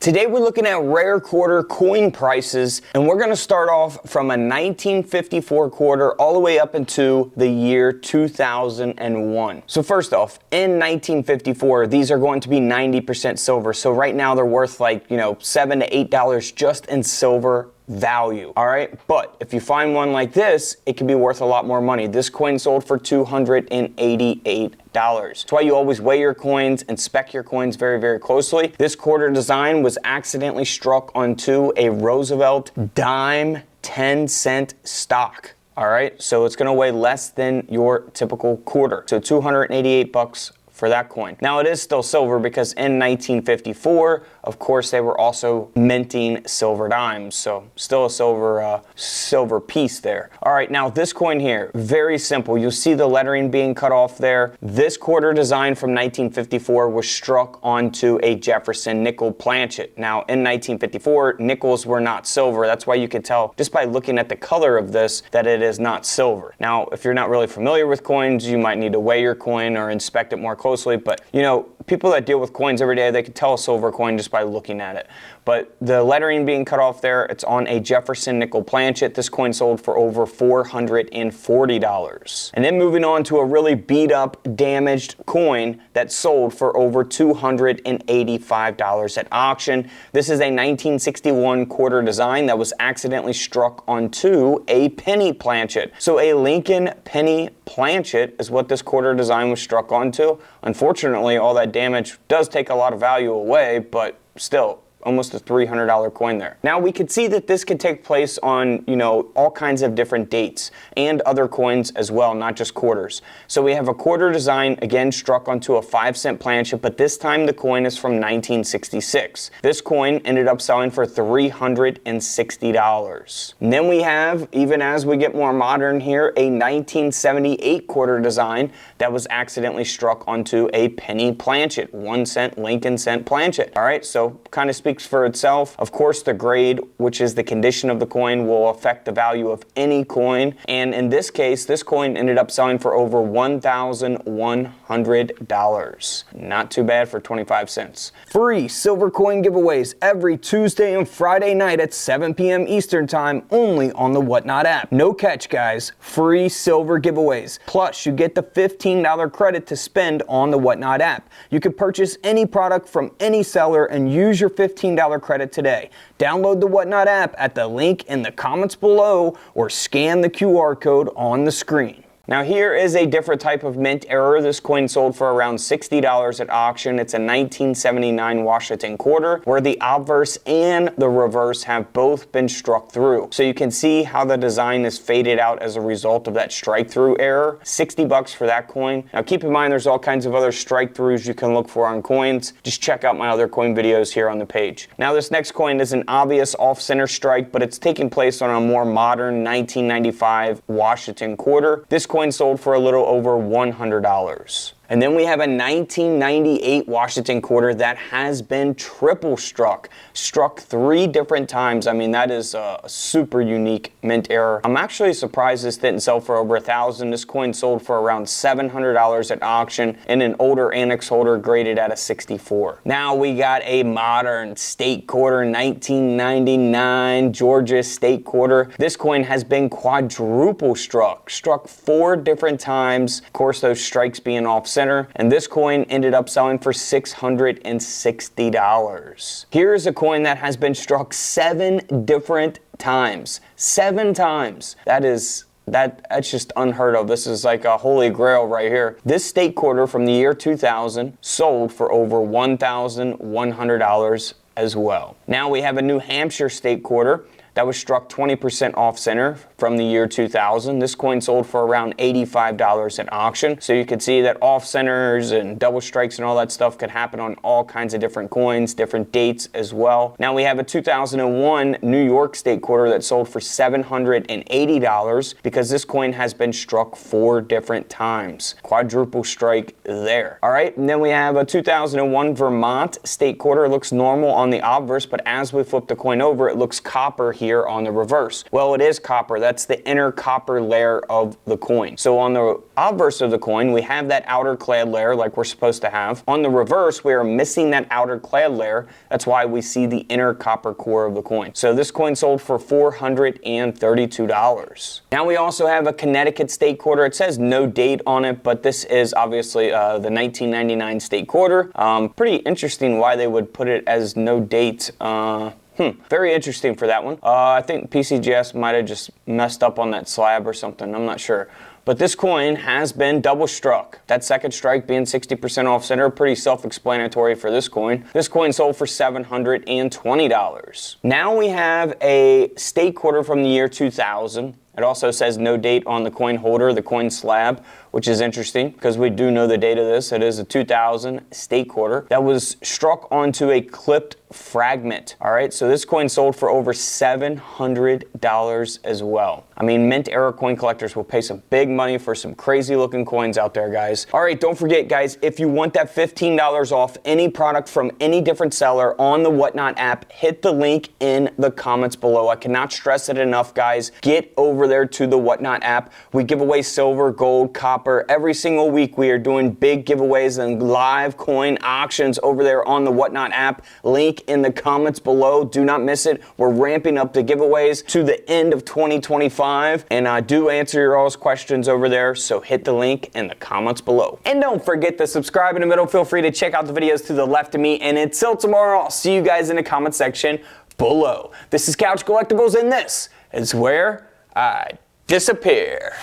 Today we're looking at rare quarter coin prices, and we're going to start off from a 1954 quarter all the way up into the year 2001. So first off, in 1954, these are going to be 90% silver. So right now they're worth like, $7 to $8 just in silver value. All right, but if you find one like this, it can be worth a lot more money. This coin sold for $288. That's why you always weigh your coins, inspect your coins very, very closely. This quarter design was accidentally struck onto a Roosevelt dime 10-cent stock. All right, so it's going to weigh less than your typical quarter. So $288 for that coin. Now it is still silver because in 1954, of course, they were also minting silver dimes. So still a silver piece there. All right, now this coin here, very simple. You'll see the lettering being cut off there. This quarter design from 1954 was struck onto a Jefferson nickel planchet. Now in 1954, nickels were not silver. That's why you can tell just by looking at the color of this that it is not silver. Now, if you're not really familiar with coins, you might need to weigh your coin or inspect it more closely, but people that deal with coins every day, they can tell a silver coin just by looking at it. But the lettering being cut off there, it's on a Jefferson nickel planchet. This coin sold for over $440. And then moving on to a really beat up, damaged coin that sold for over $285 at auction. This is a 1961 quarter design that was accidentally struck onto a penny planchet. So a Lincoln penny planchet is what this quarter design was struck onto. Unfortunately, all that damage does take a lot of value away, but still, almost a $300 coin there. Now we could see that this could take place on, all kinds of different dates and other coins as well, not just quarters. So we have a quarter design, again, struck onto a 5-cent planchet, but this time the coin is from 1966. This coin ended up selling for $360. And then we have, even as we get more modern here, a 1978 quarter design that was accidentally struck onto a penny planchet, 1-cent Lincoln cent planchet. All right, so kind of speaks for itself. Of course, the grade, which is the condition of the coin, will affect the value of any coin. And in this case, this coin ended up selling for over $1,100. Not too bad for 25 cents. Free silver coin giveaways every Tuesday and Friday night at 7 p.m. Eastern Time, only on the Whatnot app. No catch, guys. Free silver giveaways. Plus, you get the $15 credit to spend on the Whatnot app. You can purchase any product from any seller and use your $15 credit today. Download the Whatnot app at the link in the comments below or scan the QR code on the screen. Now here is a different type of mint error. This coin sold for around $60 at auction. It's a 1979 Washington quarter where the obverse and the reverse have both been struck through. So you can see how the design is faded out as a result of that strike through error. $60 for that coin. Now keep in mind there's all kinds of other strike throughs you can look for on coins. Just check out my other coin videos here on the page. Now this next coin is an obvious off-center strike, but it's taking place on a more modern 1995 Washington quarter. This coin sold for a little over $100. And then we have a 1998 Washington quarter that has been triple struck 3 different times. I mean, that is a super unique mint error. I'm actually surprised this didn't sell for over $1,000. This coin sold for around $700 at auction in an older annex holder graded at a 64. Now we got a modern state quarter, 1999 Georgia state quarter. This coin has been quadruple struck 4 different times. Of course, those strikes being off center, and this coin ended up selling for $660. Here's a coin that has been struck 7 different times. 7 times. That's just unheard of. This is like a holy grail right here. This state quarter from the year 2000 sold for over $1,100 as well. Now we have a New Hampshire state quarter that was struck 20% off center from the year 2000. This coin sold for around $85 at auction. So you can see that off centers and double strikes and all that stuff could happen on all kinds of different coins, different dates as well. Now we have a 2001 New York state quarter that sold for $780 because this coin has been struck 4 different times. Quadruple strike there. All right, and then we have a 2001 Vermont state quarter. It looks normal on the obverse, but as we flip the coin over, it looks copper here. here on the reverse? Well, it is copper. That's the inner copper layer of the coin. So on the obverse of the coin, we have that outer clad layer like we're supposed to have. On the reverse, we are missing that outer clad layer. That's why we see the inner copper core of the coin. So this coin sold for $432. Now we also have a Connecticut state quarter. It says no date on it, but this is obviously the 1999 state quarter. Pretty interesting why they would put it as no date. Very interesting for that one. I think PCGS might have just messed up on that slab or something. I'm not sure. But this coin has been double struck. That second strike being 60% off center, pretty self-explanatory for this coin. This coin sold for $720. Now we have a state quarter from the year 2000. It also says no date on the coin holder, the coin slab, which is interesting because we do know the date of this. It is a 2000 state quarter that was struck onto a clipped fragment. All right, so this coin sold for over $700 as well. I mean, mint era coin collectors will pay some big money for some crazy looking coins out there, guys. All right, don't forget, guys, if you want that $15 off any product from any different seller on the Whatnot app, hit the link in the comments below. I cannot stress it enough, guys. Get over there to the Whatnot app. We give away silver, gold, copper. Every single week we are doing big giveaways and live coin auctions over there on the Whatnot app. Link in the comments below. Do not miss it. We're ramping up the giveaways to the end of 2025, and I do answer your all's questions over there, so hit the link in the comments below. And don't forget to subscribe in the middle. Feel free to check out the videos to the left of me, and until tomorrow, I'll see you guys in the comment section below. This is Couch Collectibles, and this is where I disappear.